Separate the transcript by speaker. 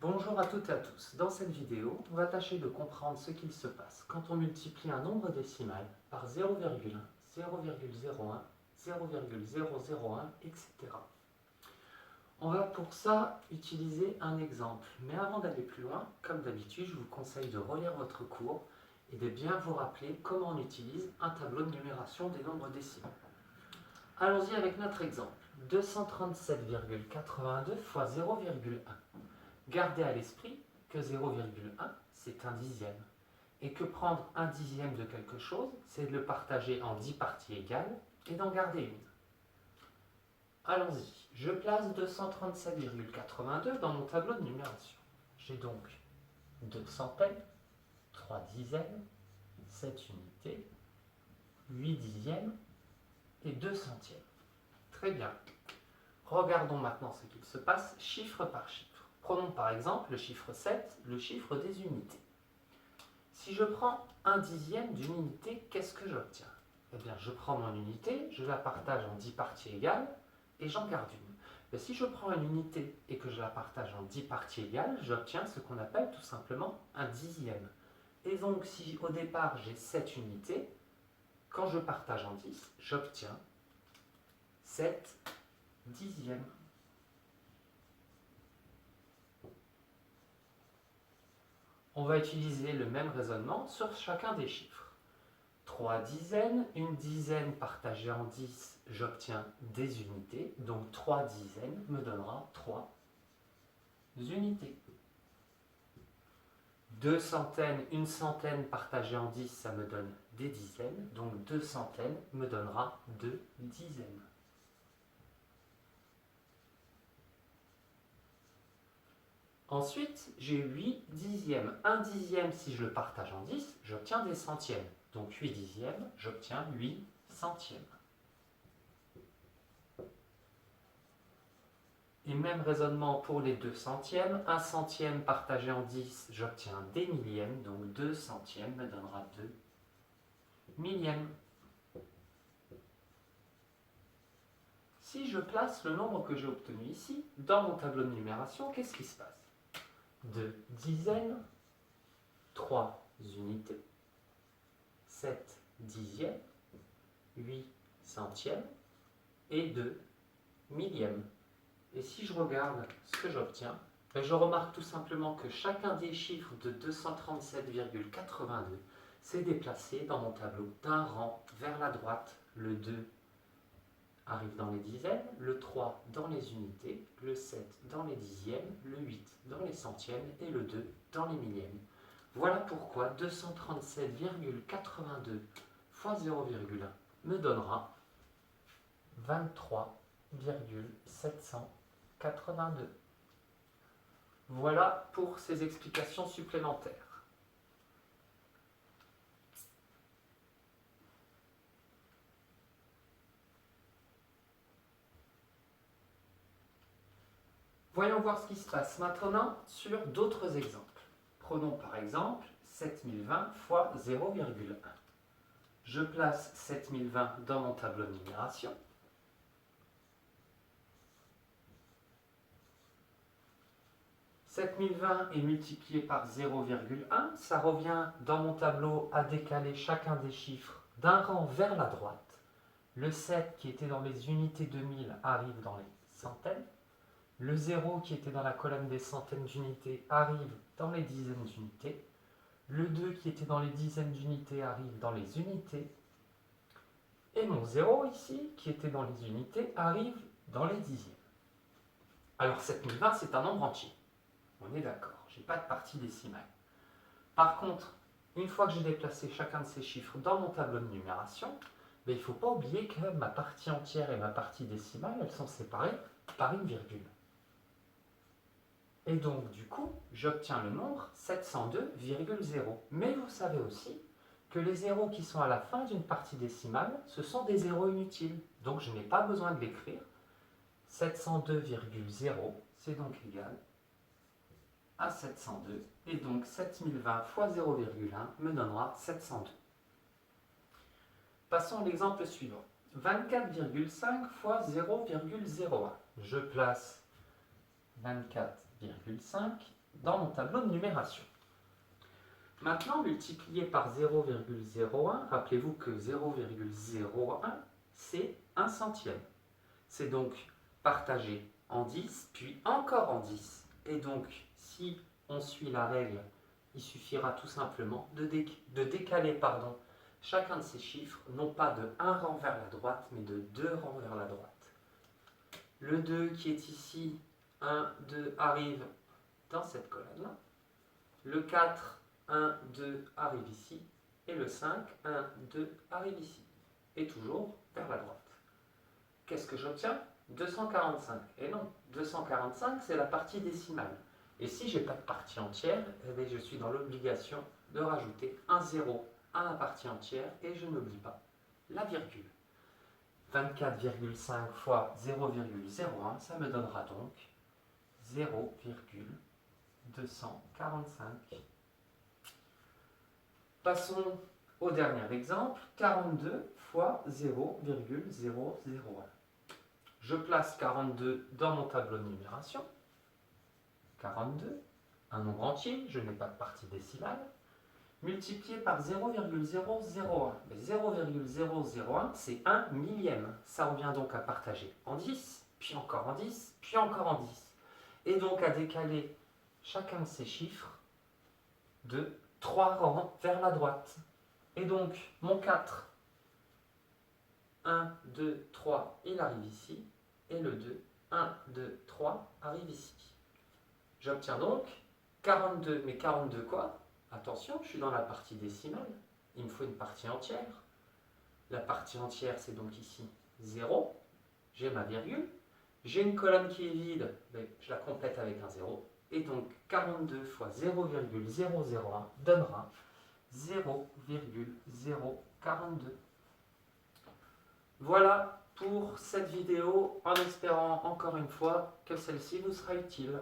Speaker 1: Bonjour à toutes et à tous. Dans cette vidéo, on va tâcher de comprendre ce qu'il se passe quand on multiplie un nombre décimal par 0,1, 0,01, 0,001, etc. On va pour ça utiliser un exemple. Mais avant d'aller plus loin, comme d'habitude, je vous conseille de relire votre cours et de bien vous rappeler comment on utilise un tableau de numération des nombres décimaux. Allons-y avec notre exemple. 237,82 fois 0,1. Gardez à l'esprit que 0,1, c'est un dixième. Et que prendre un dixième de quelque chose, c'est de le partager en 10 parties égales et d'en garder une. Allons-y. Je place 237,82 dans mon tableau de numération. J'ai donc 2 centaines, 3 dizaines, 7 unités, 8 dixièmes et 2 centièmes. Très bien. Regardons maintenant ce qu'il se passe chiffre par chiffre. Prenons par exemple le chiffre 7, le chiffre des unités. Si je prends un dixième d'une unité, qu'est-ce que j'obtiens? Eh bien, je prends mon unité, je la partage en 10 parties égales et j'en garde une. Mais si je prends une unité et que je la partage en 10 parties égales, j'obtiens ce qu'on appelle tout simplement un dixième. Et donc, si au départ j'ai 7 unités, quand je partage en 10, j'obtiens 7 dixièmes. On va utiliser le même raisonnement sur chacun des chiffres. 3 dizaines, une dizaine partagée en 10, j'obtiens des unités. Donc 3 dizaines me donnera 3 unités. 2 centaines, une centaine partagée en 10, ça me donne des dizaines. Donc 2 centaines me donnera 2 dizaines. Ensuite, j'ai 8 dixièmes. Un dixième, si je le partage en 10, j'obtiens des centièmes. Donc 8 dixièmes, j'obtiens 8 centièmes. Et même raisonnement pour les 2 centièmes. Un centième partagé en 10, j'obtiens des millièmes. Donc 2 centièmes me donnera 2 millièmes. Si je place le nombre que j'ai obtenu ici dans mon tableau de numération, qu'est-ce qui se passe? 2 dizaines, 3 unités, 7 dixièmes, 8 centièmes et 2 millièmes. Et si je regarde ce que j'obtiens, je remarque tout simplement que chacun des chiffres de 237,82 s'est déplacé dans mon tableau d'un rang vers la droite. Le 2 arrive dans les dizaines, le 3 dans les unités, le 7 dans les dixièmes, le 8 dans les centièmes et le 2 dans les millièmes. Voilà pourquoi 237,82 fois 0,1 me donnera 23,782. Voilà pour ces explications supplémentaires. Voyons voir ce qui se passe maintenant sur d'autres exemples. Prenons par exemple 7020 fois 0,1. Je place 7020 dans mon tableau de numération. « 7020 est multiplié par 0,1, ça revient dans mon tableau à décaler chacun des chiffres d'un rang vers la droite. Le 7 qui était dans les unités de 1000 arrive dans les centaines. Le 0 qui était dans la colonne des centaines d'unités arrive dans les dizaines d'unités. Le 2 qui était dans les dizaines d'unités arrive dans les unités. Et mon 0 ici, qui était dans les unités, arrive dans les dixièmes. Alors 7020, c'est un nombre entier. On est d'accord, je n'ai pas de partie décimale. Par contre, une fois que j'ai déplacé chacun de ces chiffres dans mon tableau de numération, il ne faut pas oublier que ma partie entière et ma partie décimale, elles sont séparées par une virgule. Et donc, du coup, j'obtiens le nombre 702,0. Mais vous savez aussi que les zéros qui sont à la fin d'une partie décimale, ce sont des zéros inutiles. Donc, je n'ai pas besoin de l'écrire. 702,0, c'est donc égal à 702. Et donc, 7020 fois 0,1 me donnera 702. Passons à l'exemple suivant. 24,5 fois 0,01. Je place 24,5 dans mon tableau de numération. Maintenant, multiplié par 0,01, rappelez-vous que 0,01, c'est 1 centième. C'est donc partagé en 10, puis encore en 10. Et donc, si on suit la règle, il suffira tout simplement de décaler chacun de ces chiffres, non pas de 1 rang vers la droite, mais de 2 rangs vers la droite. Le 2 qui est ici, 1, 2, arrive dans cette colonne-là. Le 4, 1, 2 arrive ici. Et le 5, 1, 2 arrive ici. Et toujours vers la droite. Qu'est-ce que j'obtiens? 245. Et non, 245, c'est la partie décimale. Et si je n'ai pas de partie entière, eh bien, je suis dans l'obligation de rajouter un 0 à la partie entière et je n'oublie pas la virgule. 24,5 fois 0,01, ça me donnera donc 0,245. Passons au dernier exemple, 42 fois 0,001. Je place 42 dans mon tableau de numération. 42, un nombre entier, je n'ai pas de partie décimale, multiplié par 0,001. Mais 0,001, c'est 1 millième. Ça revient donc à partager en 10, puis encore en 10, puis encore en 10. Et donc à décaler chacun de ces chiffres de 3 rangs vers la droite. Et donc, mon 4, 1, 2, 3, il arrive ici. Et le 2, 1, 2, 3, arrive ici. J'obtiens donc 42, mais 42 quoi? Attention, je suis dans la partie décimale. Il me faut une partie entière. La partie entière, c'est donc ici 0. J'ai ma virgule. J'ai une colonne qui est vide, mais je la complète avec un 0. Et donc 42 fois 0,001 donnera 0,042. Voilà pour cette vidéo, en espérant encore une fois que celle-ci vous sera utile.